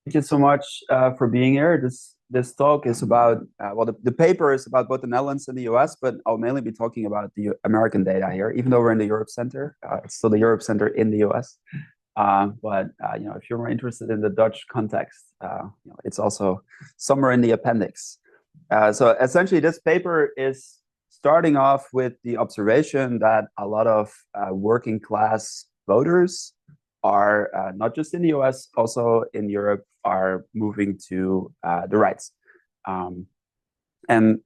Thank you so much for being here. This talk is about the paper is about both the Netherlands and the US, but I'll mainly be talking about the American data here. Even though we're in the Europe Center, it's still the Europe Center in the US. But if you're more interested in the Dutch context, it's also somewhere in the appendix. So essentially, this paper is starting off with the observation that a lot of working class voters are not just in the US, also in Europe, are moving to the right. And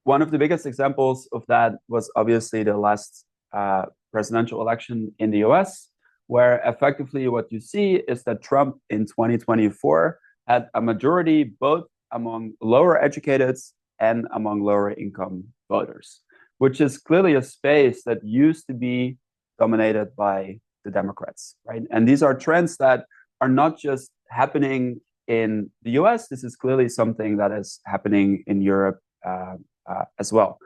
one of the biggest examples of that was obviously the last presidential election in the US, where effectively what you see is that Trump in 2024 had a majority both among lower educated and among lower income voters, which is clearly a space that used to be dominated by the Democrats, right? And these are trends that are not just happening in the US. This is clearly something that is happening in Europe as well.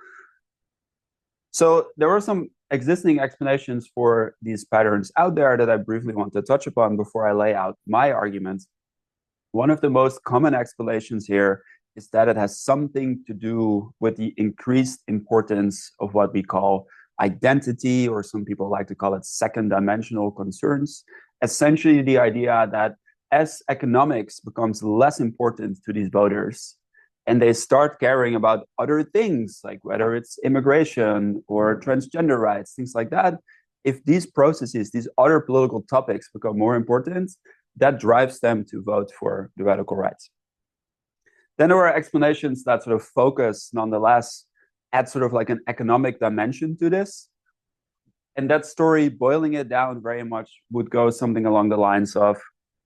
So there were some existing explanations for these patterns out there that I briefly want to touch upon before I lay out my arguments. One of the most common explanations here is that it has something to do with the increased importance of what we call identity, or some people like to call it second dimensional concerns. Essentially, the idea that as economics becomes less important to these voters, and they start caring about other things, like whether it's immigration or transgender rights, things like that, if these processes, these other political topics become more important, that drives them to vote for the radical right. Then there are explanations that sort of focus, nonetheless, add sort of like an economic dimension to this. And that story, boiling it down very much, would go something along the lines of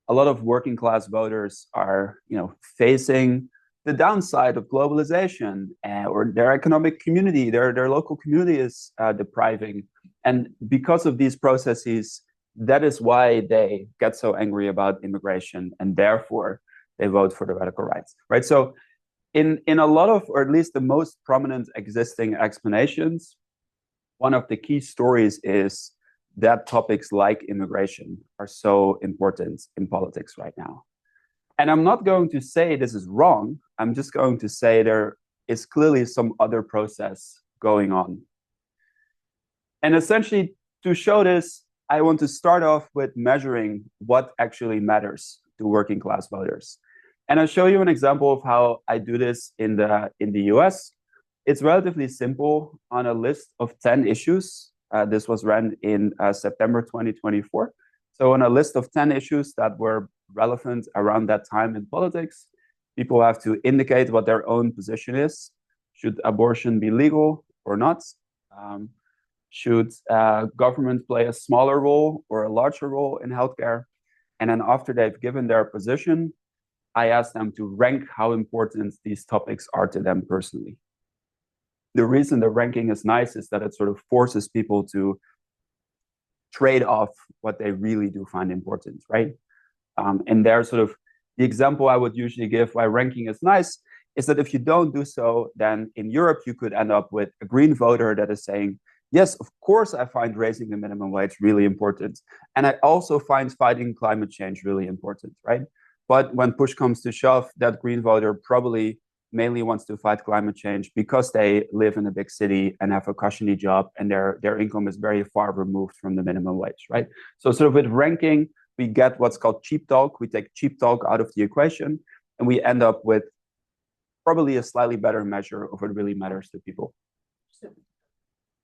a lot of working class voters are, facing the downside of globalization, or their economic community, their local community is depriving. And because of these processes, that is why they get so angry about immigration, and therefore they vote for the radical right? So in a lot of, or at least the most prominent existing explanations, one of the key stories is that topics like immigration are so important in politics right now. And I'm not going to say this is wrong. I'm just going to say there is clearly some other process going on. And essentially, to show this, I want to start off with measuring what actually matters to working class voters. And I'll show you an example of how I do this in the US. It's relatively simple. On a list of 10 issues, this was ran in September 2024. So on a list of 10 issues that were relevant around that time in politics, people have to indicate what their own position is. Should abortion be legal or not? Should government play a smaller role or a larger role in healthcare? And then after they've given their position, I ask them to rank how important these topics are to them personally. The reason the ranking is nice is that it sort of forces people to trade off what they really do find important, right? And there's sort of the example I would usually give why ranking is nice is that if you don't do so, then in Europe, you could end up with a green voter that is saying, yes, of course, I find raising the minimum wage really important. And I also find fighting climate change really important, right? But when push comes to shove, that green voter probably mainly wants to fight climate change because they live in a big city and have a cushiony job, and their income is very far removed from the minimum wage, right? So sort of with ranking, we get what's called cheap talk. We take cheap talk out of the equation, and we end up with probably a slightly better measure of what really matters to people.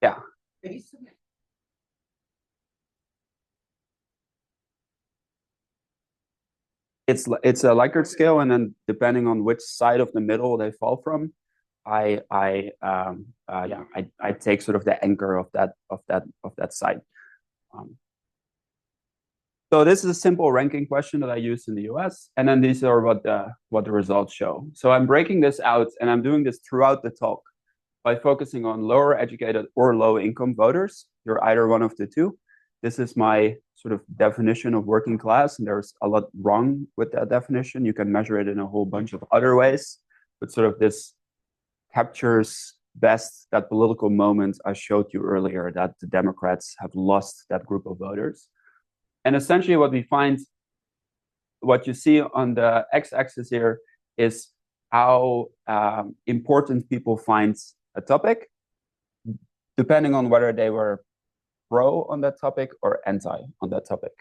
Yeah. It's a Likert scale, and then depending on which side of the middle they fall from, I take sort of the anchor of that side. So this is a simple ranking question that I use in the US, and then these are what the results show. So I'm breaking this out, and I'm doing this throughout the talk by focusing on lower educated or low income voters. You're either one of the two. This is my sort of definition of working class, and there's a lot wrong with that definition. You can measure it in a whole bunch of other ways, but sort of this captures best that political moment I showed you earlier, that the Democrats have lost that group of voters. And essentially what we find what you see on the x-axis here is how important people find a topic, depending on whether they were pro on that topic or anti on that topic.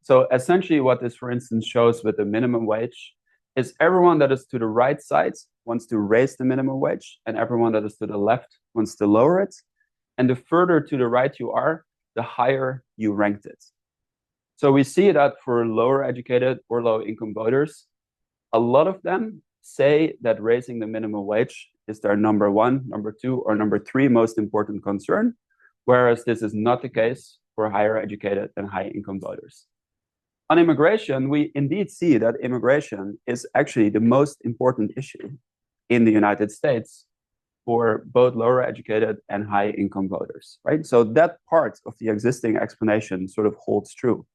So essentially what this, for instance, shows with the minimum wage is everyone that is to the right side wants to raise the minimum wage, and everyone that is to the left wants to lower it. And the further to the right you are, the higher you ranked it. So we see that for lower educated or low income voters, a lot of them say that raising the minimum wage is their number one, number two, or number three most important concern, whereas this is not the case for higher educated and high income voters. On immigration, we indeed see that immigration is actually the most important issue in the United States for both lower educated and high income voters, right? So that part of the existing explanation sort of holds true.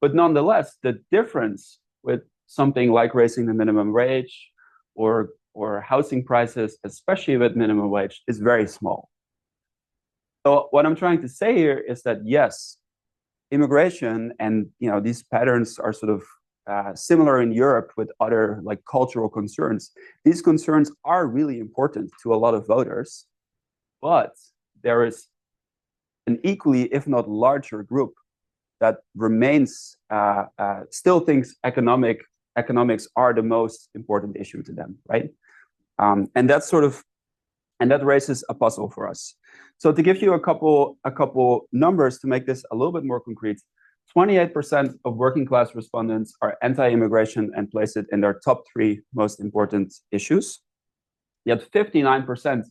But nonetheless, the difference with something like raising the minimum wage or housing prices, especially with minimum wage, is very small. So what I'm trying to say here is that yes, immigration and these patterns are sort of similar in Europe with other like cultural concerns. These concerns are really important to a lot of voters, but there is an equally, if not larger, group that remains still thinks economics are the most important issue to them, right? And that raises a puzzle for us. So to give you a couple numbers to make this a little bit more concrete, 28% of working class respondents are anti-immigration and place it in their top three most important issues. Yet 59%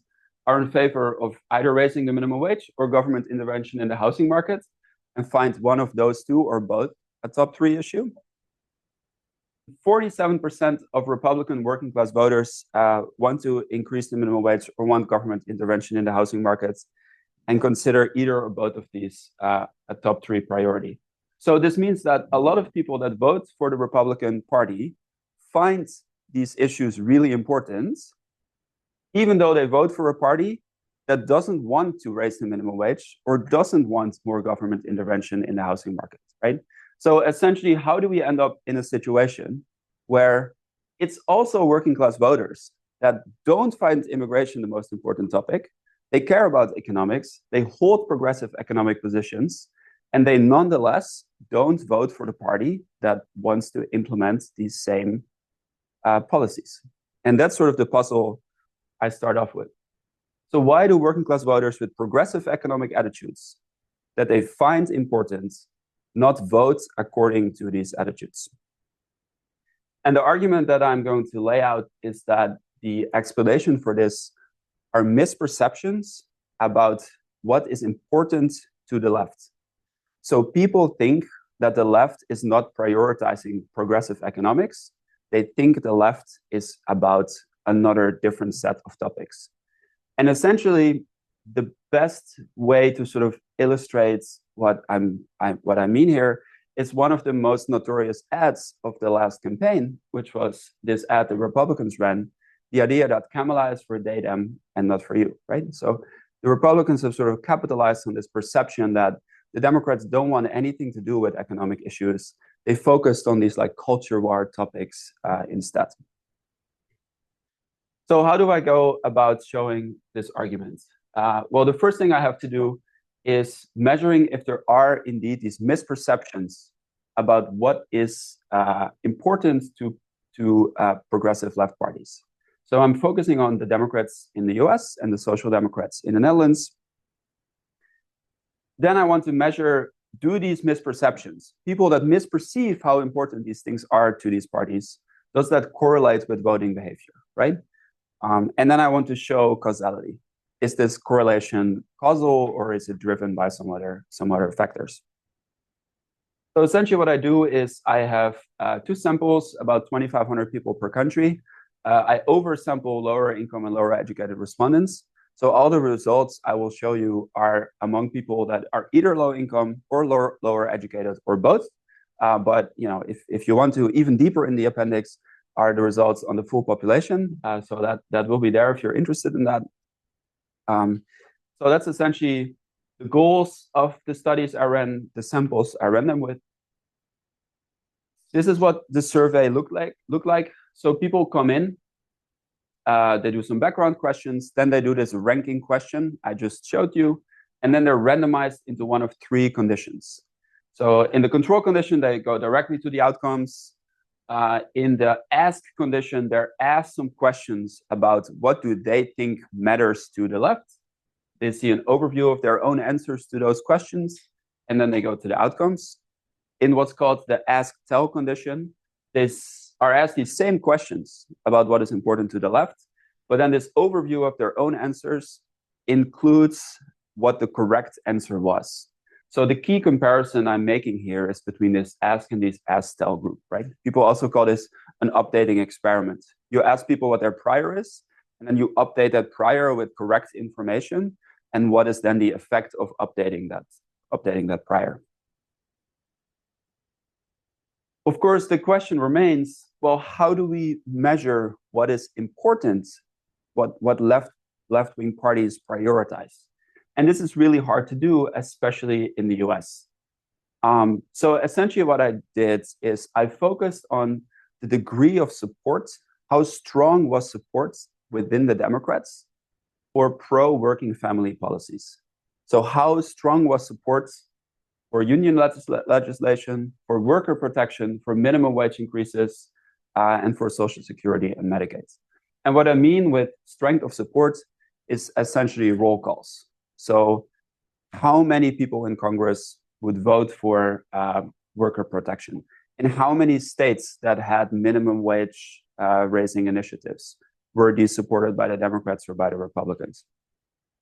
are in favor of either raising the minimum wage or government intervention in the housing market, and find one of those two or both a top three issue. 47% of Republican working class voters want to increase the minimum wage or want government intervention in the housing markets, and consider either or both of these a top three priority. So this means that a lot of people that vote for the Republican Party find these issues really important, even though they vote for a party that doesn't want to raise the minimum wage or doesn't want more government intervention in the housing market, right? So essentially, how do we end up in a situation where it's also working class voters that don't find immigration the most important topic? They care about economics, they hold progressive economic positions, and they nonetheless don't vote for the party that wants to implement these same policies. And that's sort of the puzzle I start off with. So why do working class voters with progressive economic attitudes that they find important not vote according to these attitudes? And the argument that I'm going to lay out is that the explanation for this are misperceptions about what is important to the left. So people think that the left is not prioritizing progressive economics. They think the left is about another different set of topics. And essentially, the best way to sort of illustrate what I mean here is one of the most notorious ads of the last campaign, which was this ad the Republicans ran, the idea that Kamala is for they, them, and not for you, right? So the Republicans have sort of capitalized on this perception that the Democrats don't want anything to do with economic issues. They focused on these like culture war topics instead. So how do I go about showing this argument? Well, the first thing I have to do is measuring if there are indeed these misperceptions about what is important to progressive left parties. So I'm focusing on the Democrats in the US and the Social Democrats in the Netherlands. Then I want to measure, do these misperceptions, people that misperceive how important these things are to these parties, does that correlate with voting behavior, right? And then I want to show causality. Is this correlation causal, or is it driven by some other factors? So essentially what I do is I have two samples, about 2,500 people per country. I oversample lower income and lower educated respondents. So all the results I will show you are among people that are either low income or lower educated or both. But if you want to, even deeper in the appendix are the results on the full population. So that will be there if you're interested in that. So that's essentially the goals of the studies I ran, the samples I ran them with. This is what the survey looked like. So people come in, they do some background questions, then they do this ranking question I just showed you, and then they're randomized into one of three conditions. So in the control condition, they go directly to the outcomes. In the ask condition, they're asked some questions about what do they think matters to the left. They see an overview of their own answers to those questions, and then they go to the outcomes. In what's called the ask-tell condition, they are asked these same questions about what is important to the left, but then this overview of their own answers includes what the correct answer was. So the key comparison I'm making here is between this ask and this ask-tell group, right? People also call this an updating experiment. You ask people what their prior is, and then you update that prior with correct information, and what is then the effect of updating that prior. Of course, the question remains, well, how do we measure what is important, what left-wing parties prioritize? And this is really hard to do, especially in the US. So essentially what I did is I focused on the degree of support, how strong was support within the Democrats for pro-working family policies. So how strong was support for union legislation, for worker protection, for minimum wage increases, and for Social Security and Medicaid. And what I mean with strength of support is essentially roll calls. So how many people in Congress would vote for worker protection? In how many states that had minimum wage raising initiatives were these supported by the Democrats or by the Republicans?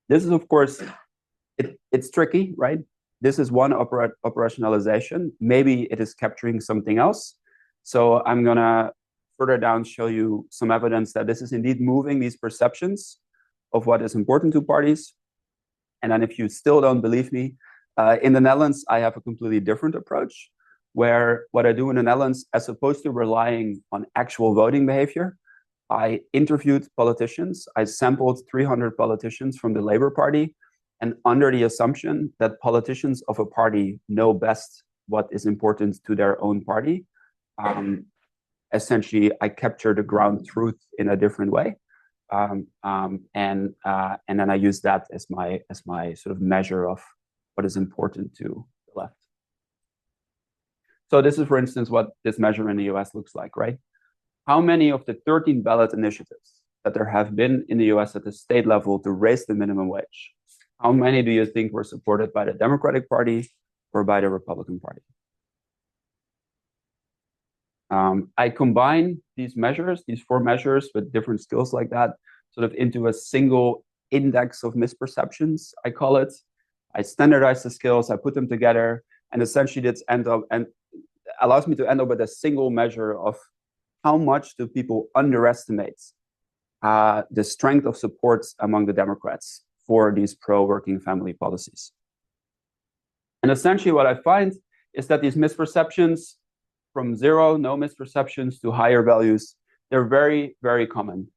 This is, of course, it's tricky, right? This is one operationalization. Maybe it is capturing something else. So I'm going to further down show you some evidence that this is indeed moving these perceptions of what is important to parties. And then if you still don't believe me, in the Netherlands, I have a completely different approach, where what I do in the Netherlands, as opposed to relying on actual voting behavior, I interviewed politicians. I sampled 300 politicians from the Labour Party. And under the assumption that politicians of a party know best what is important to their own party, essentially, I capture the ground truth in a different way. And then I use that as my sort of measure of what is important to the left. So this is, for instance, what this measure in the US looks like, right? How many of the 13 ballot initiatives that there have been in the US at the state level to raise the minimum wage, how many do you think were supported by the Democratic Party or by the Republican Party? I combine these measures, these four measures with different skills like that, sort of into a single index of misperceptions, I call it. I standardize the skills, I put them together, and essentially that's allows me to end up with a single measure of how much do people underestimate the strength of support among the Democrats for these pro-working family policies. And essentially what I find is that these misperceptions, from zero, no misperceptions, to higher values, they're very, very common.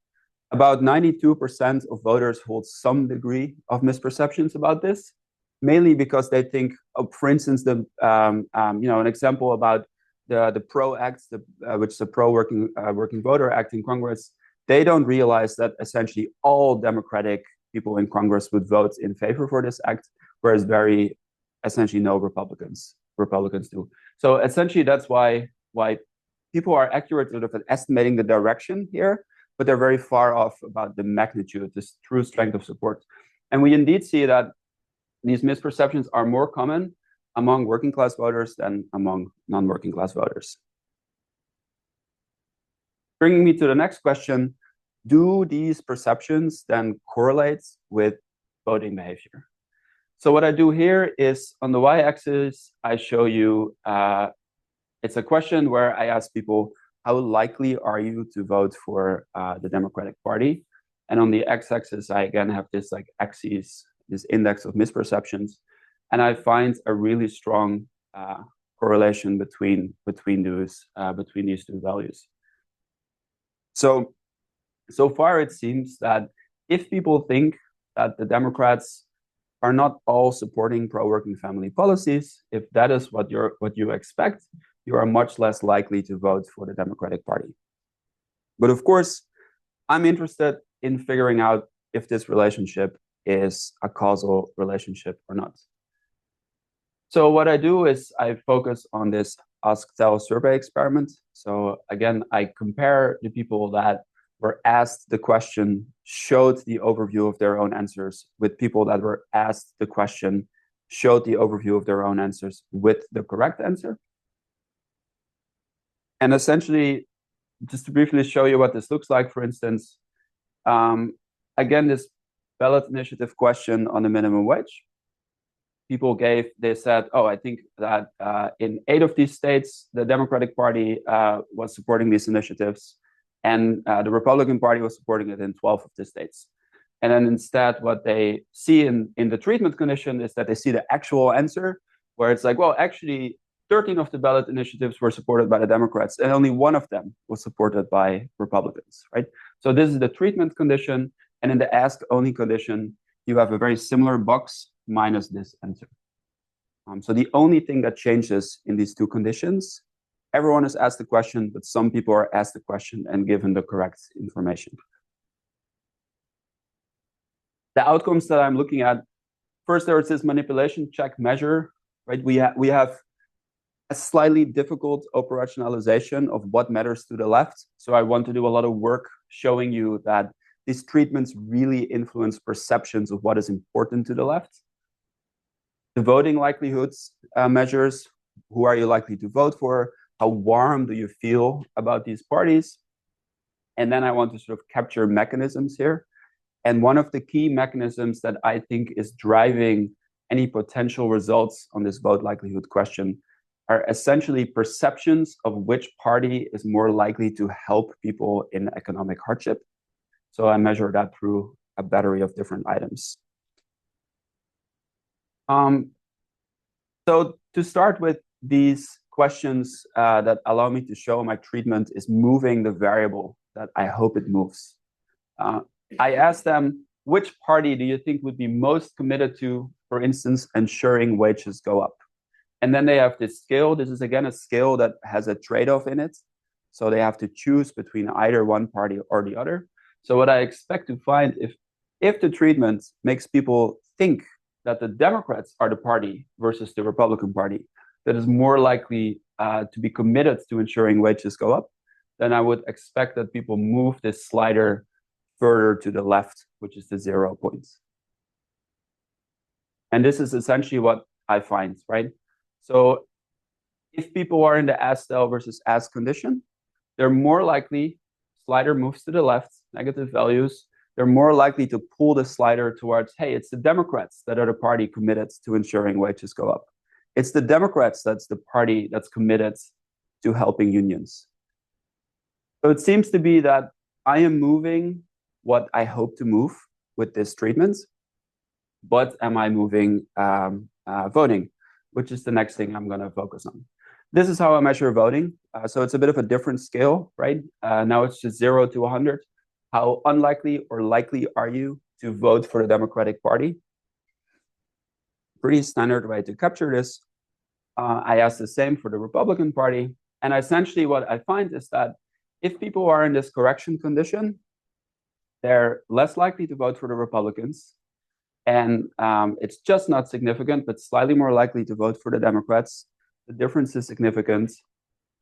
About 92% of voters hold some degree of misperceptions about this, mainly because they think, for instance, an example about the PRO Act, which is a pro-working working voter act in Congress. They don't realize that essentially all Democratic people in Congress would vote in favor for this act, whereas essentially no Republicans do. So essentially that's why people are accurate sort of at estimating the direction here, but they're very far off about the magnitude, this true strength of support. And we indeed see that these misperceptions are more common among working class voters than among non-working class voters. Bringing me to the next question, do these perceptions then correlate with voting behavior? So what I do here is on the y-axis, I show you, it's a question where I ask people, how likely are you to vote for the Democratic Party? And on the x-axis, I again have this like axis, this index of misperceptions. And I find a really strong correlation between these two values. So far, it seems that if people think that the Democrats are not all supporting pro-working family policies, if that is what you expect, you are much less likely to vote for the Democratic Party. But of course, I'm interested in figuring out if this relationship is a causal relationship or not. So what I do is I focus on this ask-tell survey experiment. So again, I compare the people that were asked the question, showed the overview of their own answers, with people that were asked the question, showed the overview of their own answers with the correct answer. And essentially, just to briefly show you what this looks like, for instance, again, this ballot initiative question on the minimum wage. They said, oh, I think that in 8 of these states, the Democratic Party was supporting these initiatives, and the Republican Party was supporting it in 12 of the states. And then instead, what they see in the treatment condition is that they see the actual answer, where it's like, well, actually, 13 of the ballot initiatives were supported by the Democrats, and only 1 of them was supported by Republicans, right? So this is the treatment condition, and in the ask-only condition, you have a very similar box minus this answer. So the only thing that changes in these 2 conditions, everyone is asked the question, but some people are asked the question and given the correct information. The outcomes that I'm looking at, first there is this manipulation check measure, right? We have a slightly difficult operationalization of what matters to the left. So I want to do a lot of work showing you that these treatments really influence perceptions of what is important to the left. The voting likelihoods measures, who are you likely to vote for? How warm do you feel about these parties? And then I want to sort of capture mechanisms here. And one of the key mechanisms that I think is driving any potential results on this vote likelihood question are essentially perceptions of which party is more likely to help people in economic hardship. So I measure that through a battery of different items. So to start with, these questions that allow me to show my treatment is moving the variable that I hope it moves. I asked them, which party do you think would be most committed to, for instance, ensuring wages go up? And then they have this scale. This is, again, a scale that has a trade-off in it. So they have to choose between either one party or the other. So what I expect to find, if the treatment makes people think that the Democrats are the party versus the Republican Party that is more likely to be committed to ensuring wages go up, then I would expect that people move this slider further to the left, which is the 0 points. And this is essentially what I find, right? So if people are in the ask-tell versus ask condition, they're more likely, slider moves to the left, negative values, they're more likely to pull the slider towards, hey, it's the Democrats that are the party committed to ensuring wages go up. It's the Democrats that's the party that's committed to helping unions. So it seems to be that I am moving what I hope to move with this treatment, but am I moving voting, which is the next thing I'm going to focus on. This is how I measure voting. So it's a bit of a different scale, right? Now it's just 0 to 100. How unlikely or likely are you to vote for the Democratic Party? Pretty standard way to capture this. I asked the same for the Republican Party. And essentially what I find is that if people are in this correction condition, they're less likely to vote for the Republicans. And it's just not significant, but slightly more likely to vote for the Democrats. The difference is significant.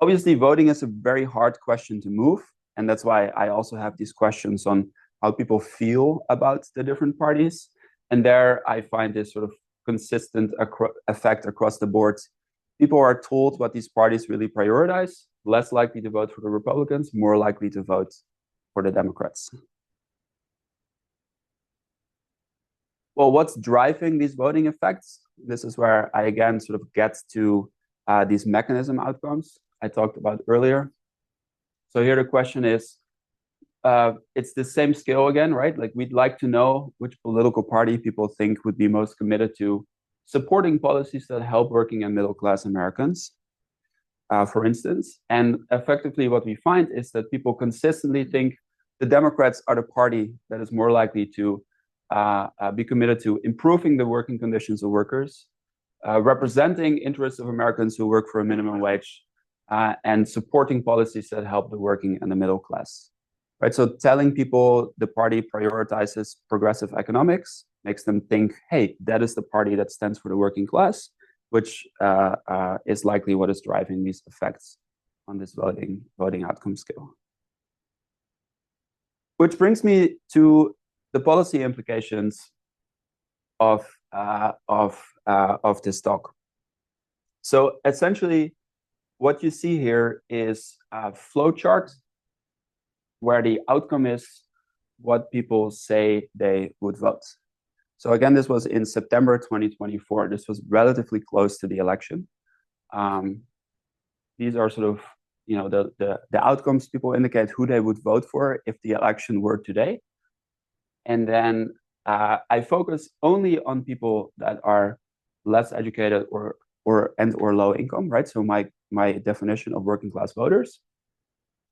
Obviously, voting is a very hard question to move. And that's why I also have these questions on how people feel about the different parties. And there I find this sort of consistent effect across the board. People are told what these parties really prioritize, less likely to vote for the Republicans, more likely to vote for the Democrats. Well, what's driving these voting effects? This is where I again sort of get to these mechanism outcomes I talked about earlier. So here the question is, it's the same scale again, right? Like we'd like to know which political party people think would be most committed to supporting policies that help working and middle-class Americans, for instance. And effectively what we find is that people consistently think the Democrats are the party that is more likely to be committed to improving the working conditions of workers, representing interests of Americans who work for a minimum wage, and supporting policies that help the working and the middle class. Right, so telling people the party prioritizes progressive economics makes them think, hey, that is the party that stands for the working class, which is likely what is driving these effects on this voting outcome scale. Which brings me to the policy implications of this talk. So essentially, what you see here is a flowchart where the outcome is what people say they would vote. So again, this was in September 2024. This was relatively close to the election. These are sort of, you know, the outcomes people indicate who they would vote for if the election were today. And then I focus only on people that are less educated or low income, right? So my definition of working class voters.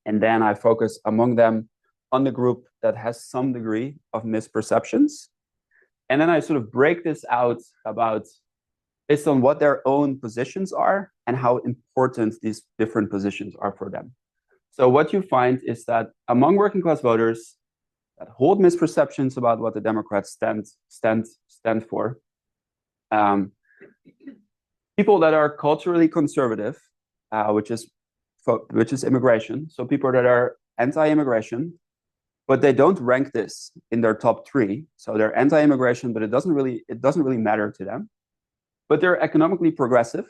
And then I focus among them on the group that has some degree of misperceptions. And then I sort of break this out about based on what their own positions are and how important these different positions are for them. So what you find is that among working class voters that hold misperceptions about what the Democrats stand for, people that are culturally conservative, which is immigration. So people that are anti-immigration, but they don't rank this in their top 3. So they're anti-immigration, but it doesn't really matter to them. But they're economically progressive,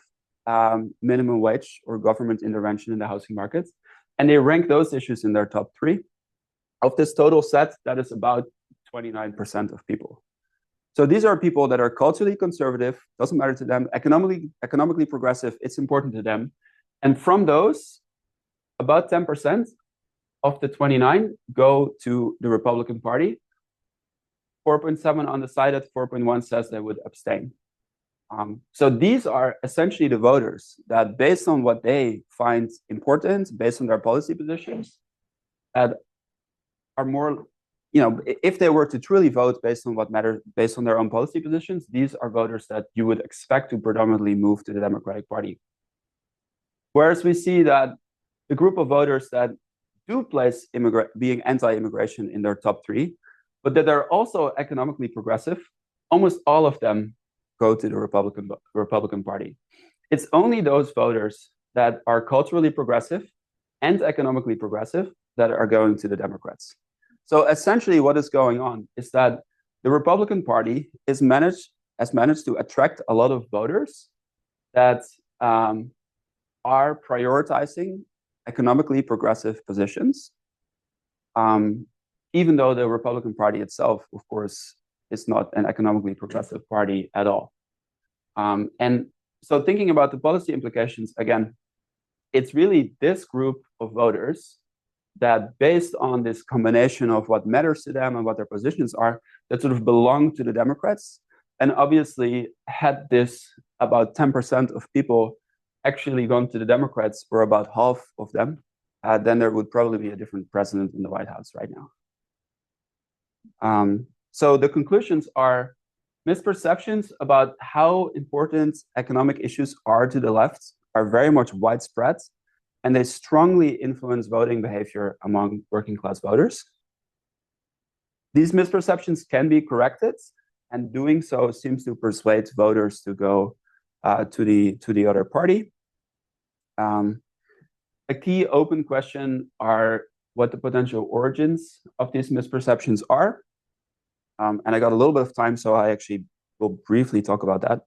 minimum wage or government intervention in the housing market, and they rank those issues in their top 3. Of this total set, that is about 29% of people. So these are people that are culturally conservative, doesn't matter to them, economically progressive, it's important to them. And from those, about 10% of the 29 go to the Republican Party. 4.7 undecided, 4.1 says they would abstain. So these are essentially the voters that, based on what they find important, based on their policy positions, that are more, you know, if they were to truly vote based on what matters, based on their own policy positions, these are voters that you would expect to predominantly move to the Democratic Party. Whereas we see that the group of voters that do place being anti-immigration in their top 3, but that are also economically progressive, almost all of them go to the Republican Party. It's only those voters that are culturally progressive and economically progressive that are going to the Democrats. So essentially what is going on is that the Republican Party has managed to attract a lot of voters that are prioritizing economically progressive positions, even though the Republican Party itself, of course, is not an economically progressive party at all. And so thinking about the policy implications, again, it's really this group of voters that, based on this combination of what matters to them and what their positions are, that sort of belong to the Democrats. And obviously, had this about 10% of people actually gone to the Democrats, or about half of them, then there would probably be a different president in the White House right now. So the conclusions are misperceptions about how important economic issues are to the left are very much widespread, and they strongly influence voting behavior among working class voters. These misperceptions can be corrected, and doing so seems to persuade voters to go to the other party. A key open question are what the potential origins of these misperceptions are. And I got a little bit of time, so I actually will briefly talk about that.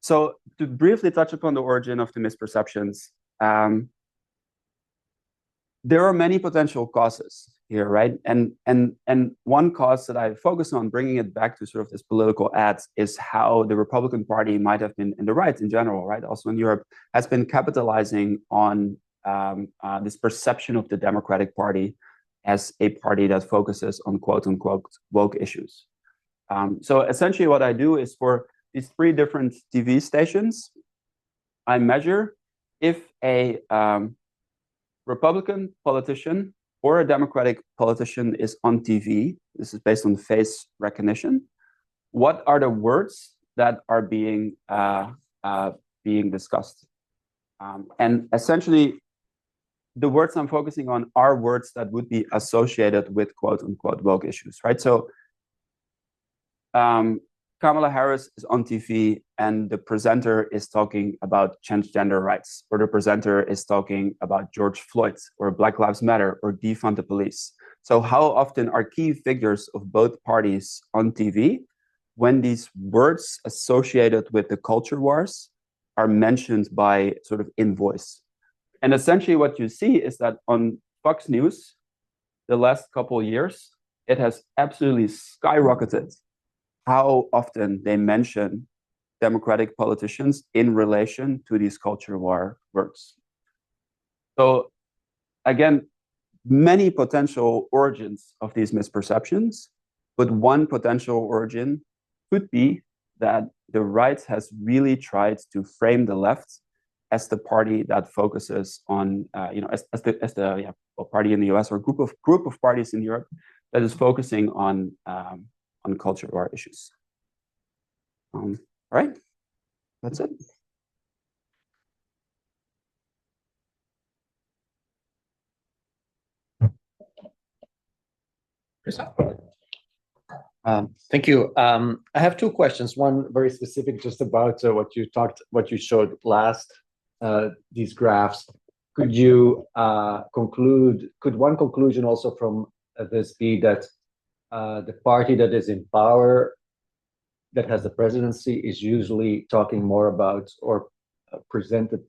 So to briefly touch upon the origin of the misperceptions, there are many potential causes here, right? And one cause that I focus on, bringing it back to sort of this political ads, is how the Republican Party might have been, in the right in general, right, also in Europe, has been capitalizing on this perception of the Democratic Party as a party that focuses on quote-unquote woke issues. So essentially what I do is, for these 3 different TV stations, I measure if a Republican politician or a Democratic politician is on TV. This is based on face recognition. What are the words that are being discussed? And essentially, the words I'm focusing on are words that would be associated with quote unquote woke issues, right? So Kamala Harris is on TV and the presenter is talking about transgender rights, or the presenter is talking about George Floyd or Black Lives Matter or defund the police. So how often are key figures of both parties on TV when these words associated with the culture wars are mentioned by sort of in voice? And essentially what you see is that on Fox News, the last couple of years, it has absolutely skyrocketed how often they mention Democratic politicians in relation to these culture war words. So again, many potential origins of these misperceptions, but one potential origin could be that the right has really tried to frame the left as the party that focuses on, as the party in the US or group of parties in Europe that is focusing on culture war issues. All right, that's it. Thank you. I have two questions. One very specific, just about what you showed last. These graphs. Could one conclusion also from this be that the party that is in power, that has the presidency, is usually talking more about, or presented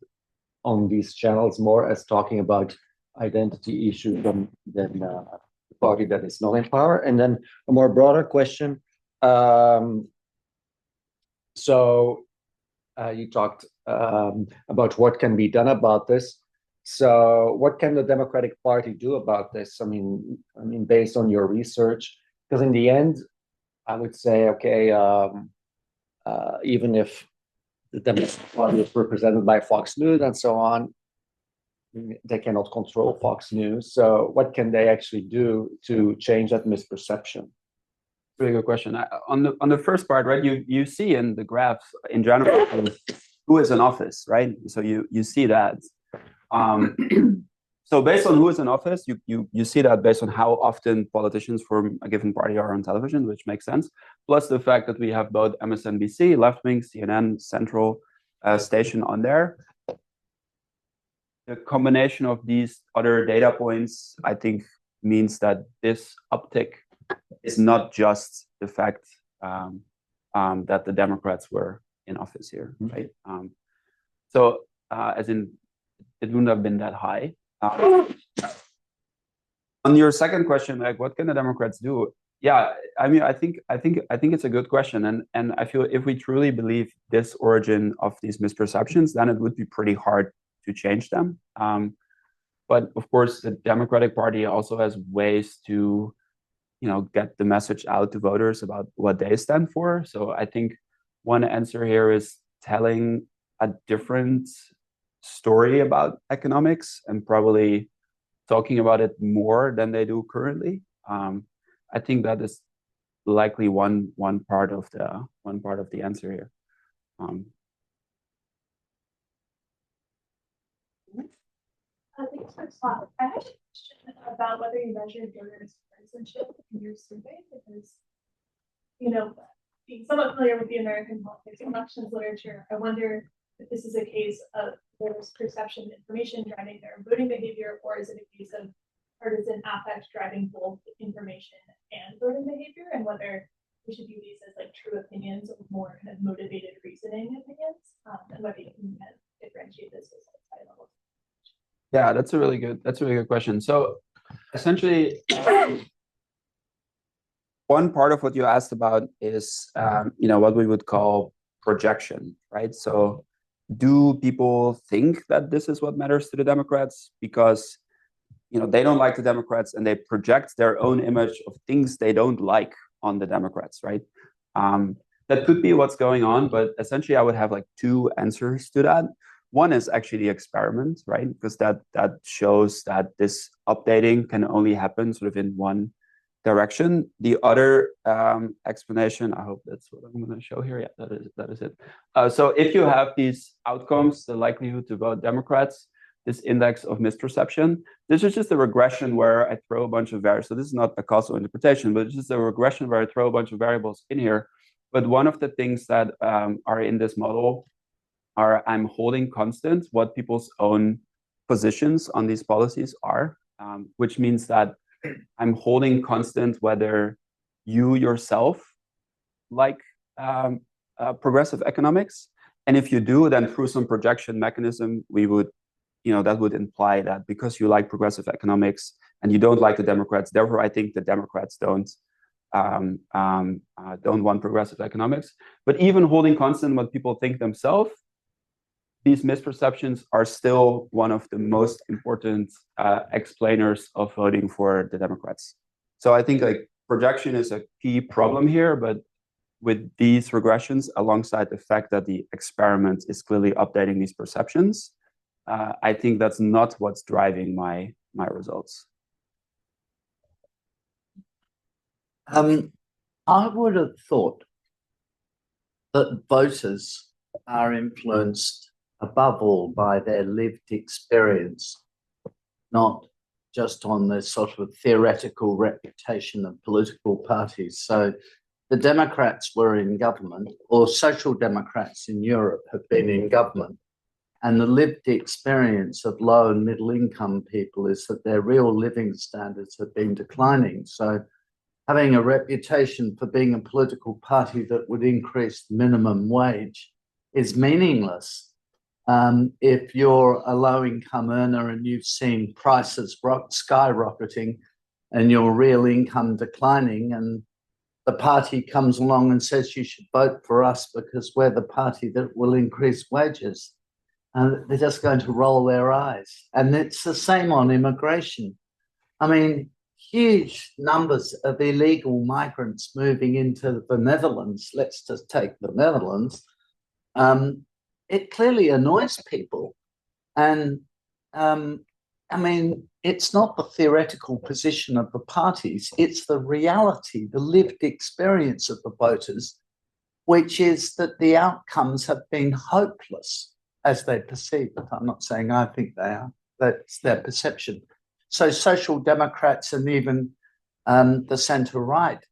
on these channels more as talking about identity issues than the party that is not in power? And then a more broader question. You talked about what can be done about this. So what can the Democratic Party do about this? I mean, based on your research, because in the end, I would say, okay, even if the Democratic Party is represented by Fox News and so on, they cannot control Fox News. So what can they actually do to change that misperception? Really good question. On the first part, right? You see in the graphs in general who is in office, right? So you see that. So based on who is in office, you see that based on how often politicians from a given party are on television, which makes sense. Plus the fact that we have both MSNBC, left wing, CNN, Central station on there. The combination of these other data points, I think, means that this uptick is not just the fact that the Democrats were in office here, right? As in, it wouldn't have been that high. On your second question, like, what can the Democrats do? Yeah, I mean, I think it's a good question, and I feel if we truly believe this origin of these misperceptions, then it would be pretty hard to change them. But of course, the Democratic Party also has ways to, get the message out to voters about what they stand for. So I think one answer here is telling a different story about economics and probably talking about it more than they do currently. I think that is likely one part of the answer here. Thanks for the spot. I have a question about whether you measured voters' partisanship in your survey, because, being somewhat familiar with the American politics and elections literature, I wonder if this is a case of voters' perception of information driving their voting behavior, or is it a case of partisan affect driving both information and voting behavior, and whether we should view these as like true opinions or more kind of motivated reasoning opinions, and whether you can kind of differentiate this as high levels. Yeah, that's a really good question. So essentially, one part of what you asked about is, what we would call projection, right? So do people think that this is what matters to the Democrats because, they don't like the Democrats and they project their own image of things they don't like on the Democrats, right? That could be what's going on, but essentially I would have like two answers to that. One is actually the experiment, right? Because that shows that this updating can only happen sort of in one direction. The other explanation, I hope that's what I'm going to show here. Yeah, that is it. So if you have these outcomes, the likelihood to vote Democrats, this index of misperception, this is just a regression where I throw a bunch of variables. So this is not a causal interpretation, but it's just a regression where I throw a bunch of variables in here. But one of the things that are in this model are I'm holding constant what people's own positions on these policies are, which means that I'm holding constant whether you yourself like progressive economics. And if you do, then through some projection mechanism, we would, that would imply that because you like progressive economics and you don't like the Democrats, therefore I think the Democrats don't want progressive economics. But even holding constant what people think themselves, these misperceptions are still one of the most important explainers of voting for the Democrats. So I think like projection is a key problem here, but with these regressions, alongside the fact that the experiment is clearly updating these perceptions, I think that's not what's driving my results. I would have thought that voters are influenced above all by their lived experience, not just on the sort of theoretical reputation of political parties. So the Democrats were in government, or social democrats in Europe have been in government, and the lived experience of low and middle income people is that their real living standards have been declining. So having a reputation for being a political party that would increase the minimum wage is meaningless if you're a low-income earner and you've seen prices skyrocketing and your real income declining, and the party comes along and says you should vote for us because we're the party that will increase wages. And they're just going to roll their eyes. And it's the same on immigration. I mean, huge numbers of illegal migrants moving into the Netherlands. Let's just take the Netherlands. It clearly annoys people. And I mean, it's not the theoretical position of the parties, it's the reality, the lived experience of the voters, which is that the outcomes have been hopeless as they perceive it. I'm not saying I think they are, that's their perception. So social democrats and even the centre-right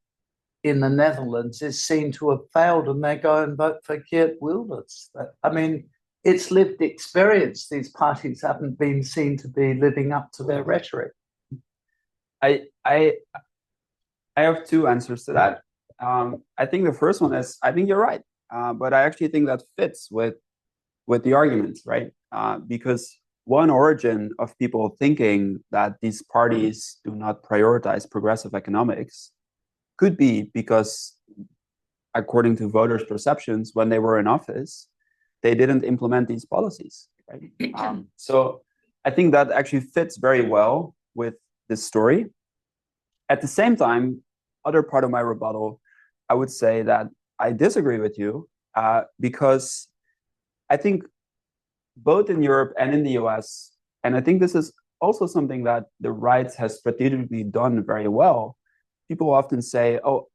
in the Netherlands is seen to have failed, and they go and vote for Geert Wilders. I mean, it's lived experience. These parties haven't been seen to be living up to their rhetoric. I have two answers to that. I think the first one is, I think you're right, but I actually think that fits with the argument, right? Because one origin of people thinking that these parties do not prioritize progressive economics could be because, according to voters' perceptions, when they were in office, they didn't implement these policies, right? So I think that actually fits very well with this story. At the same time, other part of my rebuttal, I would say that I disagree with you because I think both in Europe and in the US, and I think this is also something that the right has strategically done very well. People often say, oh,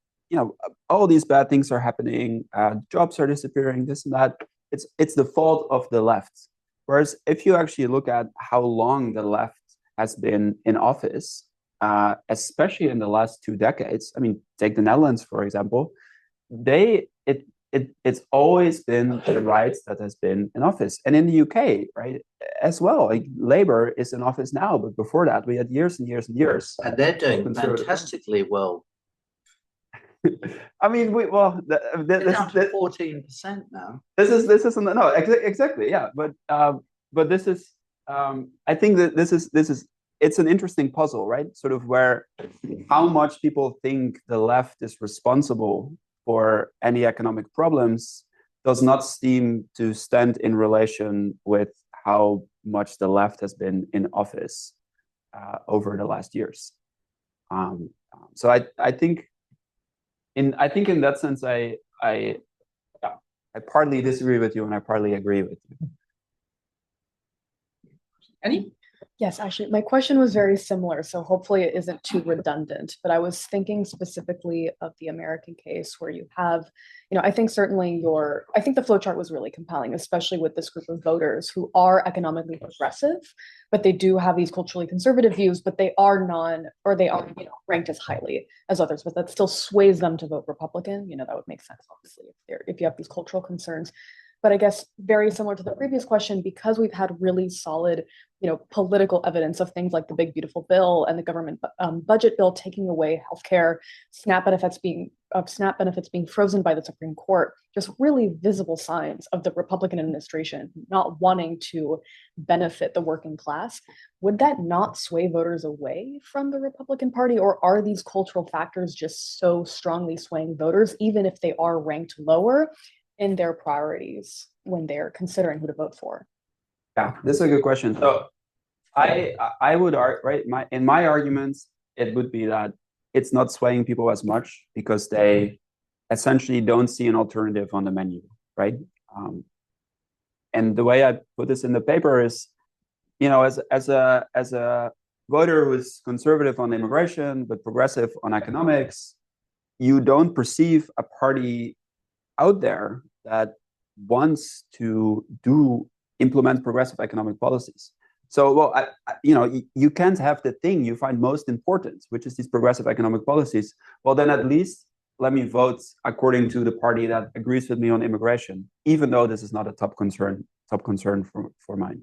all these bad things are happening, jobs are disappearing, this and that. It's the fault of the left. Whereas if you actually look at how long the left has been in office, especially in the last 2 decades, I mean, take the Netherlands, for example, it's always been the right that has been in office. And in the UK, right, as well, like Labour is in office now, but before that, we had years and years and years. And they're doing fantastically well. I mean, this is 14% now. This is no, exactly, yeah. But this is, I think that this is it's an interesting puzzle, right? Sort of where how much people think the left is responsible for any economic problems does not seem to stand in relation with how much the left has been in office over the last years. So I think in that sense, I partly disagree with you and I partly agree with you. Any? Yes, actually, my question was very similar, so hopefully it isn't too redundant. But I was thinking specifically of the American case where you have, I think certainly I think the flowchart was really compelling, especially with this group of voters who are economically progressive, but they do have these culturally conservative views, but they are or they are, ranked as highly as others, but that still sways them to vote Republican. That would make sense, obviously, if you have these cultural concerns. But I guess very similar to the previous question, because we've had really solid political evidence of things like the Big Beautiful Bill and the government budget bill taking away healthcare, SNAP benefits being frozen by the Supreme Court, just really visible signs of the Republican administration not wanting to benefit the working class. Would that not sway voters away from the Republican Party, or are these cultural factors just so strongly swaying voters, even if they are ranked lower in their priorities when they're considering who to vote for? Yeah, this is a good question. So I would argue, right, in my arguments, it would be that it's not swaying people as much because they essentially don't see an alternative on the menu, right? And the way I put this in the paper is, as a voter who's conservative on immigration but progressive on economics, you don't perceive a party out there that wants to implement progressive economic policies. So, well, you can't have the thing you find most important, which is these progressive economic policies. Well, then at least let me vote according to the party that agrees with me on immigration, even though this is not a top concern for mine.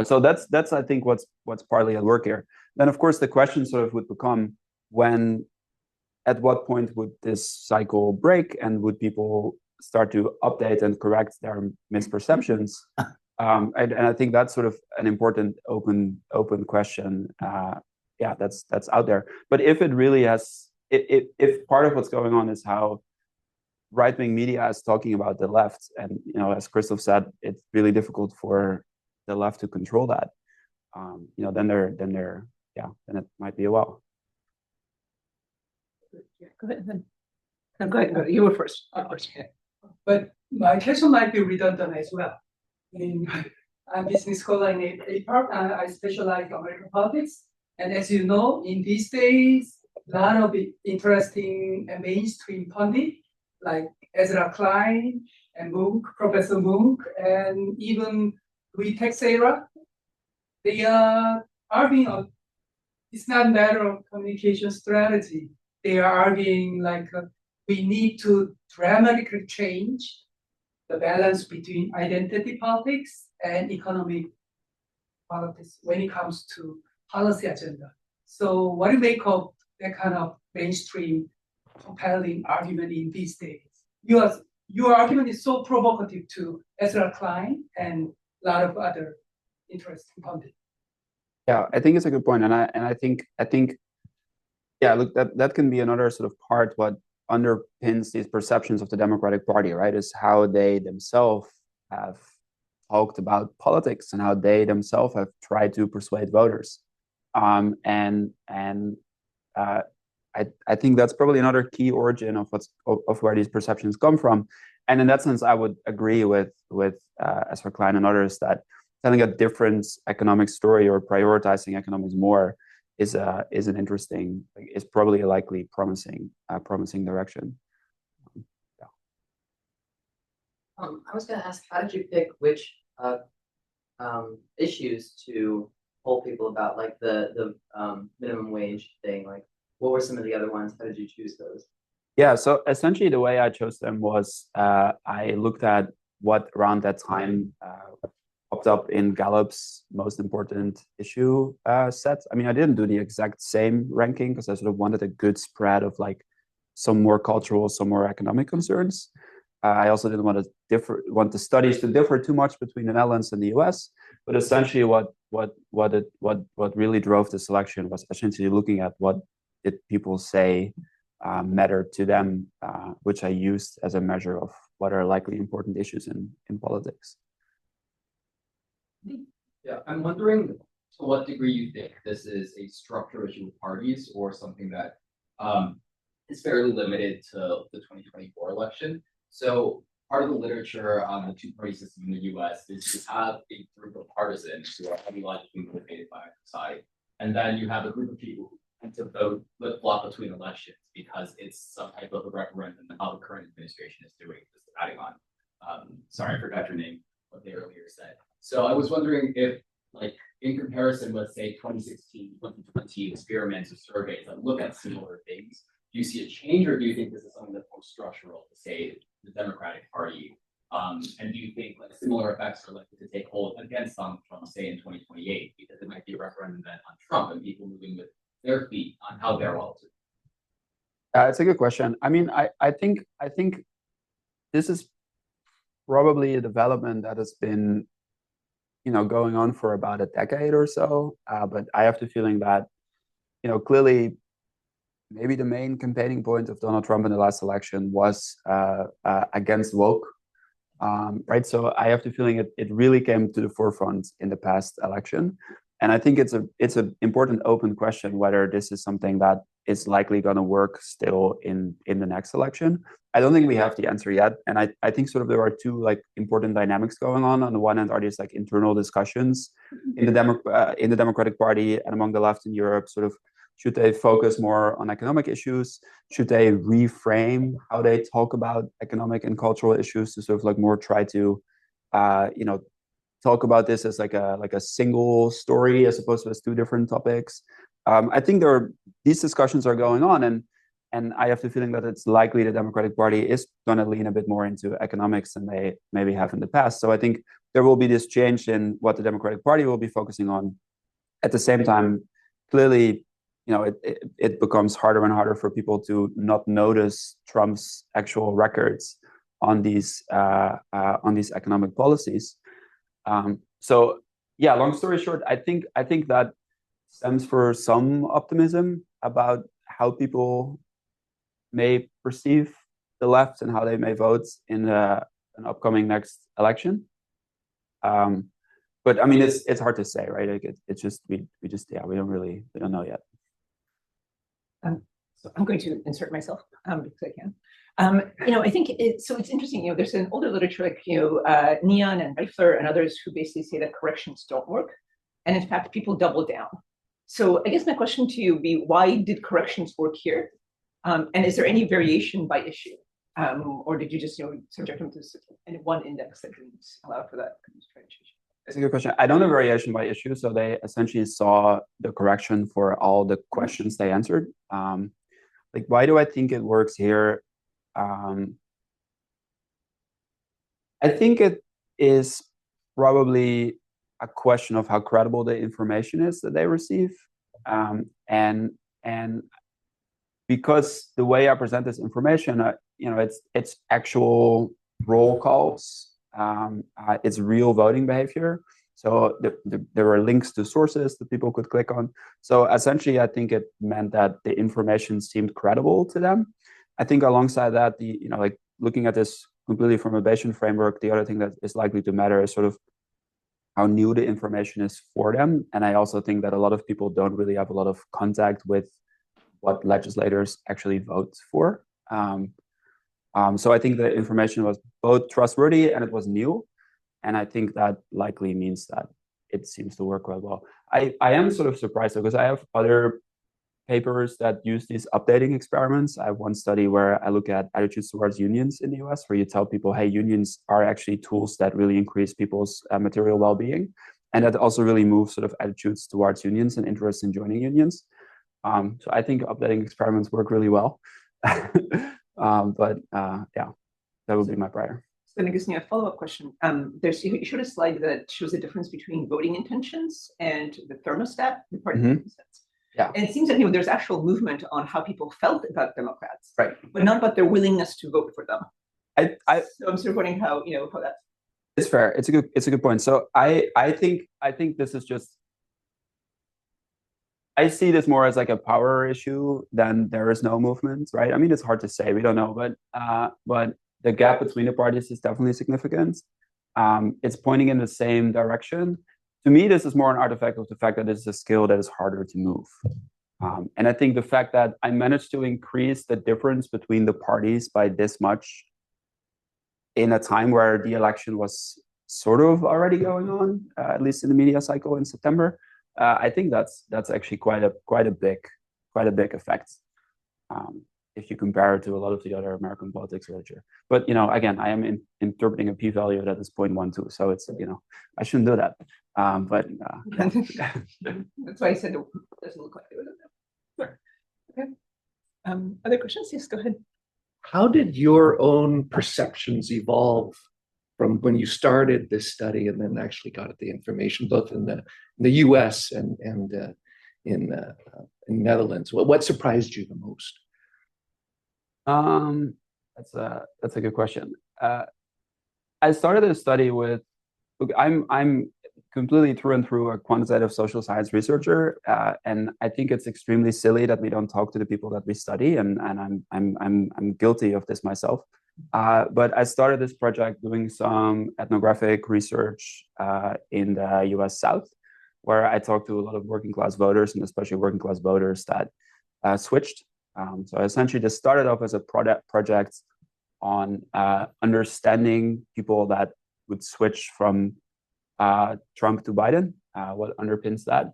So that's I think what's partly at work here. Then of course the question sort of would become at what point would this cycle break, and would people start to update and correct their misperceptions? And I think that's sort of an important open question. That's out there. But if it really has, if part of what's going on is how right-wing media is talking about the left, and as Christoph said, it's really difficult for the left to control that. Then it might be a while. Go ahead. No, go ahead. You were first. But my question might be redundant as well. I'm a business scholar in APAC, and I specialize in American politics. And as you know, in these days, a lot of interesting and mainstream pundits like Ezra Klein and Professor Mook, and even Louis Teixeira, they are arguing on it's not a matter of communication strategy. They are arguing we need to dramatically change the balance between identity politics and economic politics when it comes to policy agenda. So what do you make of that kind of mainstream compelling argument in these days? Your argument is so provocative to Ezra Klein and a lot of other interesting pundits. Yeah, I think it's a good point, and I think yeah, look, that can be another sort of part what underpins these perceptions of the Democratic Party, right? Is how they themselves have talked about politics and how they themselves have tried to persuade voters. I think that's probably another key origin of where these perceptions come from. And in that sense, I would agree with Ezra Klein and others that telling a different economic story or prioritizing economics more is probably a likely promising direction. I was going to ask, how did you pick which issues to poll people about, like the minimum wage thing? Like, what were some of the other ones? How did you choose those? Yeah, so essentially the way I chose them was I looked at what around that time popped up in Gallup's most important issue set. I mean, I didn't do the exact same ranking because I sort of wanted a good spread of like some more cultural, some more economic concerns. I also didn't want the studies to differ too much between the Netherlands and the US. But essentially, what really drove the selection was essentially looking at what did people say mattered to them, which I used as a measure of what are likely important issues in politics. Yeah, I'm wondering to what degree you think this is a structural issue with parties or something that is fairly limited to the 2024 election. So part of the literature on the two-party system in the US is you have a group of partisans who are ideologically motivated by either side. And then you have a group of people who tend to vote flip-flop between elections because it's some type of a referendum on how the current administration is doing, just adding on. Sorry, I forgot your name, what they earlier said. So I was wondering if, like, in comparison with, say, 2016, 2020 experiments or surveys that look at similar things, do you see a change, or do you think this is something that's more structural to, say, the Democratic Party? And do you think like similar effects are likely to take hold against Donald Trump, say, in 2028, because it might be a referendum event on Trump and people moving with their feet on how they're altered? It's a good question. I mean, I think this is probably a development that has been, going on for about a decade or so. But I have the feeling that, clearly, maybe the main campaigning point of Donald Trump in the last election was against woke, right? So I have the feeling it really came to the forefront in the past election, and I think it's an important open question whether this is something that is likely going to work still in the next election. I don't think we have the answer yet, and I think sort of there are two like important dynamics going on. On the one hand, are these like internal discussions in the Democratic Party and among the left in Europe, sort of. Should they focus more on economic issues? Should they reframe how they talk about economic and cultural issues to sort of like more try to, talk about this as like a single story as opposed to as two different topics? I think these discussions are going on, and I have the feeling that it's likely the Democratic Party is going to lean a bit more into economics than they maybe have in the past. So I think there will be this change in what the Democratic Party will be focusing on. At the same time, clearly, it becomes harder and harder for people to not notice Trump's actual records on these economic policies. So yeah, long story short, I think that stems for some optimism about how people may perceive the left and how they may vote in an upcoming next election. But I mean, it's hard to say, right? Like it's just we don't know yet. So I'm going to insert myself because I can. I think it's interesting. There's an older literature like Neon and Reifler and others who basically say that corrections don't work, and in fact, people double down. So I guess my question to you would be, why did corrections work here, and is there any variation by issue, or did you just subject them to one index that didn't allow for that differentiation? That's a good question. I don't know variation by issue, so they essentially saw the correction for all the questions they answered. Like, why do I think it works here? I think it is probably a question of how credible the information is that they receive, and because the way I present this information, it's actual roll calls. It's real voting behavior. So there were links to sources that people could click on. So essentially, I think it meant that the information seemed credible to them. I think alongside that, like looking at this completely from a Bayesian framework, the other thing that is likely to matter is sort of how new the information is for them. And I also think that a lot of people don't really have a lot of contact with what legislators actually vote for. So I think the information was both trustworthy and it was new. And I think that likely means that it seems to work quite well. I am sort of surprised because I have other papers that use these updating experiments. I have one study where I look at attitudes towards unions in the US, where you tell people, hey, unions are actually tools that really increase people's material well-being. And that also really moves sort of attitudes towards unions and interest in joining unions. So I think updating experiments work really well. But yeah, that would be my prior. So then it gives me a follow-up question. You showed a slide that shows the difference between voting intentions and the thermostat, the party thermostats. Yeah. And it seems that there's actual movement on how people felt about Democrats, right? But not about their willingness to vote for them. So I'm sort of wondering how that's. It's fair. It's a good point. So I think this is just. I see this more as like a power issue than there is no movement, right? I mean, it's hard to say. We don't know, but the gap between the parties is definitely significant. It's pointing in the same direction. To me, this is more an artifact of the fact that it's a skill that is harder to move. And I think the fact that I managed to increase the difference between the parties by this much in a time where the election was sort of already going on, at least in the media cycle in September. I think that's actually quite a big effect. If you compare it to a lot of the other American politics literature. But, again, I am interpreting a p-value that is 0.12. So it's, I shouldn't do that. But that's why I said it doesn't look like it was. Sure. Okay. Other questions? Yes, go ahead. How did your own perceptions evolve from when you started this study and then actually got at the information, both in the U.S. and in Netherlands? What surprised you the most? That's a good question. I started this study with, look, I'm completely through and through a quantitative social science researcher, and I think it's extremely silly that we don't talk to the people that we study, and I'm guilty of this myself. But I started this project doing some ethnographic research in the U.S. South, where I talked to a lot of working class voters, and especially working class voters that switched. So I essentially just started off as a project on understanding people that would switch from Trump to Biden, what underpins that.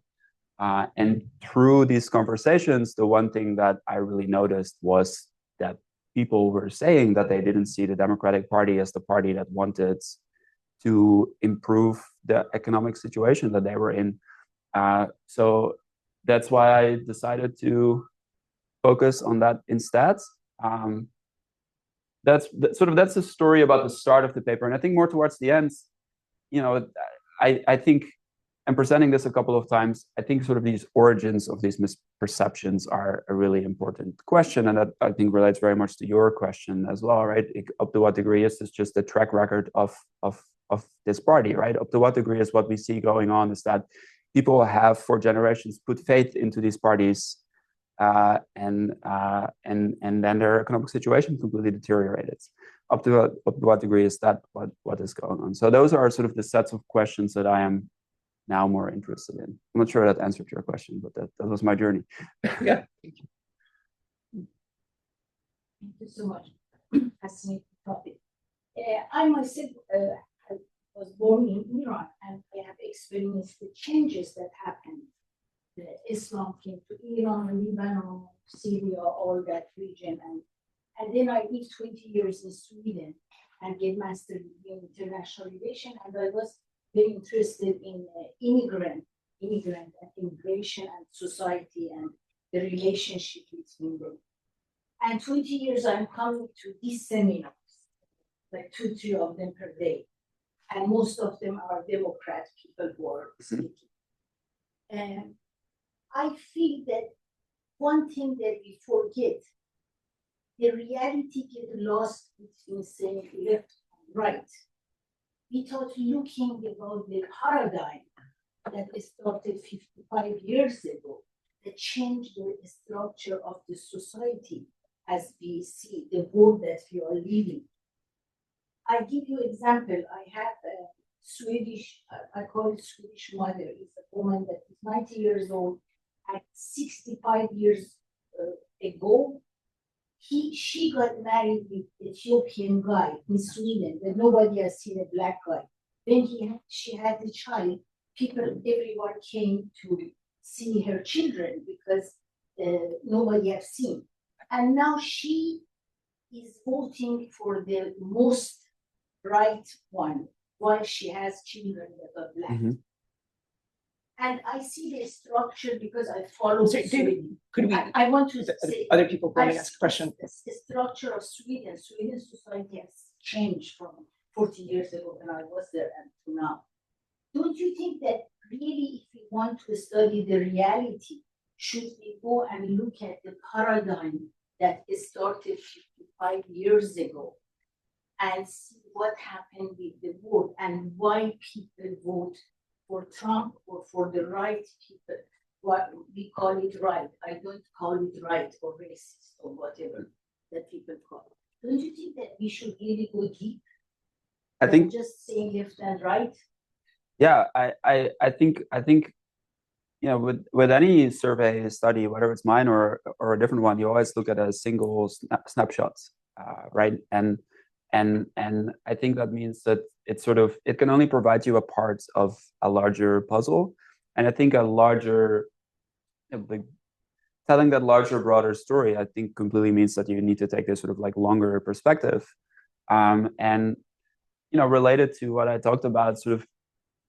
And through these conversations, the one thing that I really noticed was that people were saying that they didn't see the Democratic Party as the party that wanted to improve the economic situation that they were in. So that's why I decided to focus on that instead. That's the story about the start of the paper. And I think more towards the end, I think, I'm presenting this a couple of times, I think sort of these origins of these misperceptions are a really important question. And that, I think, relates very much to your question as well, right? Up to what degree is this just the track record of this party, right? Up to what degree is what we see going on is that people have for generations put faith into these parties, and then their economic situation completely deteriorated. Up to what degree is that what is going on? So those are sort of the sets of questions that I am now more interested in. I'm not sure that answered your question, but that was my journey. Yeah. Thank you so much. Fascinating topic. I myself was born in Iran, and I have experienced the changes that happened. The Islam came to Iran, Lebanon, Syria, all that region, and then I lived 20 years in Sweden and get master degree in international relations, and I was very interested in immigrant and immigration and society and the relationship between them. And 20 years I'm coming to these seminars, like 2-3 of them per day, and most of them are Democrat people who are speaking. And I feel that one thing that we forget, the reality gets lost between saying left and right. Without looking about the paradigm that started 55 years ago, that changed the structure of the society as we see the world that we are living. I give you example. I have a Swedish, I call it Swedish mother. It's a woman that is 90 years old. At 65 years ago, she got married with an Ethiopian guy in Sweden, that nobody has seen a black guy. Then she had a child. Everyone came to see her children because nobody has seen. And now she is voting for the most right one, while she has children that are black. Mm-hmm. And I see the structure because I follow Sweden. Could we? I want to say other people want to ask a question. The structure of Sweden society has changed from 40 years ago when I was there and to now. Don't you think that really, if we want to study the reality, should we go and look at the paradigm that started 55 years ago and see what happened with the vote and why people vote for Trump or for the right people? What we call it right. I don't call it right or racist or whatever that people call it. Don't you think that we should really go deep? I think just saying left and right. Yeah, I think with any survey study, whether it's mine or a different one, you always look at a single snapshot, right? And And I think that means that it can only provide you a part of a larger puzzle. And I think a larger, like, telling that larger, broader story, I think completely means that you need to take this sort of like longer perspective. And related to what I talked about, sort of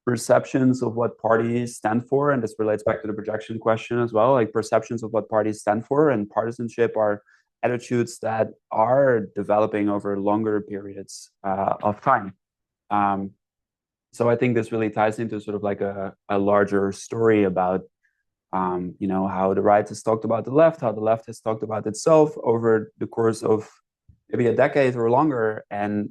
perceptions of what parties stand for, and this relates back to the projection question as well, like perceptions of what parties stand for and partisanship are attitudes that are developing over longer periods of time. So I think this really ties into sort of like a larger story about how the right has talked about the left, how the left has talked about itself over the course of maybe a decade or longer. And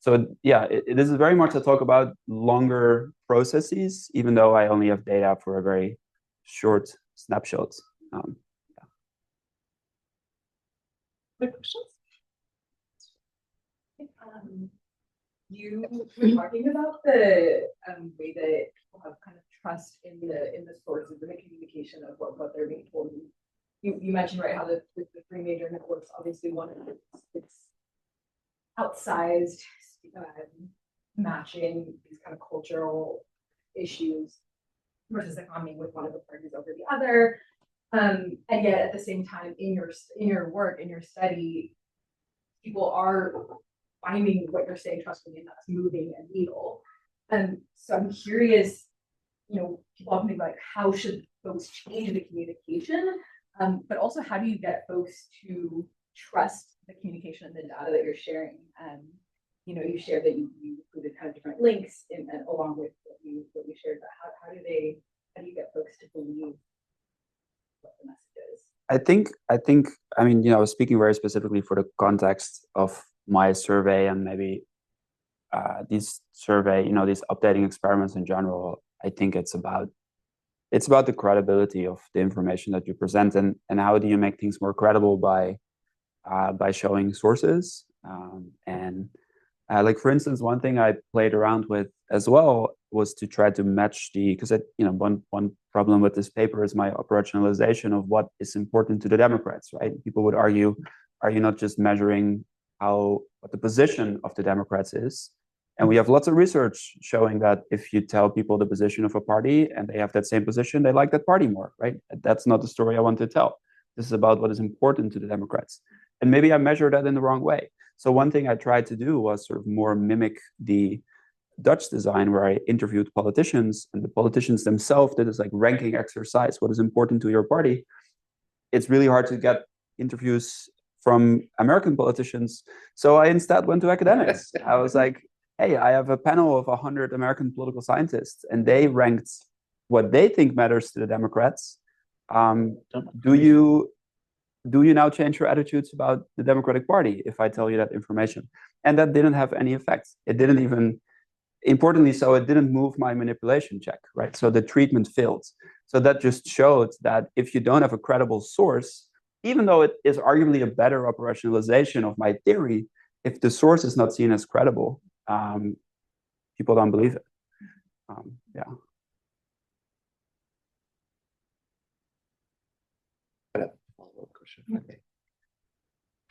so yeah, it is very much a talk about longer processes, even though I only have data for a very short snapshot. Other questions? You were talking about the way that people have kind of trust in the sources and the communication of what they're being told. You mentioned, right, how the three major networks, obviously one of it's outsized matching these kind of cultural issues versus economy with one of the parties over the other. And yet at the same time, in your work, in your study, people are finding what you're saying trustworthy and that's moving a needle. And so I'm curious, people often think like, how should folks change the communication? But also, how do you get folks to trust the communication and the data that you're sharing? You shared that you included kind of different links and along with what you shared, but how do you get folks to believe what the message is? I mean, speaking very specifically for the context of my survey and maybe these updating experiments in general, I think it's about the credibility of the information that you present, and how do you make things more credible by showing sources. Like for instance, one thing I played around with as well was to try to match because one problem with this paper is my operationalization of what is important to the Democrats, right? People would argue, are you not just measuring what the position of the Democrats is? And we have lots of research showing that if you tell people the position of a party and they have that same position, they like that party more, right? That's not the story I want to tell. This is about what is important to the Democrats. And maybe I measure that in the wrong way. So one thing I tried to do was sort of more mimic the Dutch design, where I interviewed politicians, and the politicians themselves did this like ranking exercise. What is important to your party? It's really hard to get interviews from American politicians. So I instead went to academics. I was like, hey, I have a panel of 100 American political scientists, and they ranked what they think matters to the Democrats. Do you now change your attitudes about the Democratic Party if I tell you that information? And that didn't have any effect. It didn't even, importantly so, it didn't move my manipulation check, right? So the treatment failed. So that just showed that if you don't have a credible source, even though it is arguably a better operationalization of my theory, if the source is not seen as credible, people don't believe it. Yeah. Okay.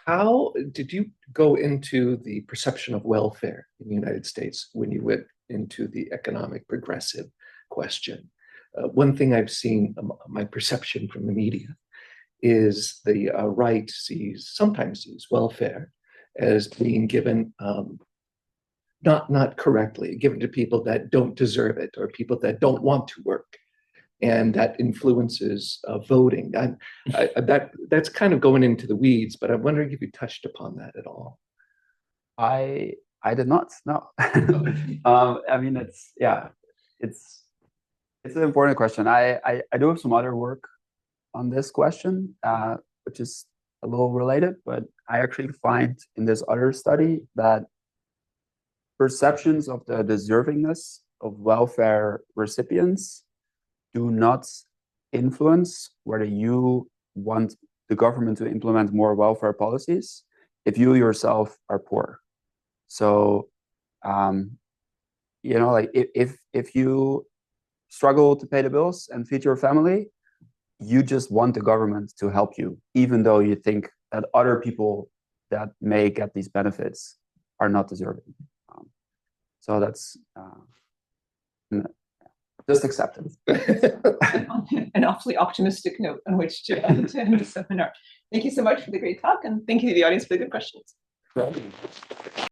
How did you go into the perception of welfare in the United States when you went into the economic progressive question? One thing I've seen, my perception from the media, is the right sometimes sees welfare as being given not correctly, given to people that don't deserve it or people that don't want to work. And that influences voting. That's kind of going into the weeds, but I'm wondering if you touched upon that at all. I did not. No. I mean, it's an important question. I do have some other work on this question, which is a little related, but I actually find in this other study that perceptions of the deservingness of welfare recipients do not influence whether you want the government to implement more welfare policies if you yourself are poor. So, like if you struggle to pay the bills and feed your family, you just want the government to help you, even though you think that other people that may get these benefits are not deserving. So that's just accept it. An awfully optimistic note on which to end the seminar. Thank you so much for the great talk, and thank you to the audience for the good questions.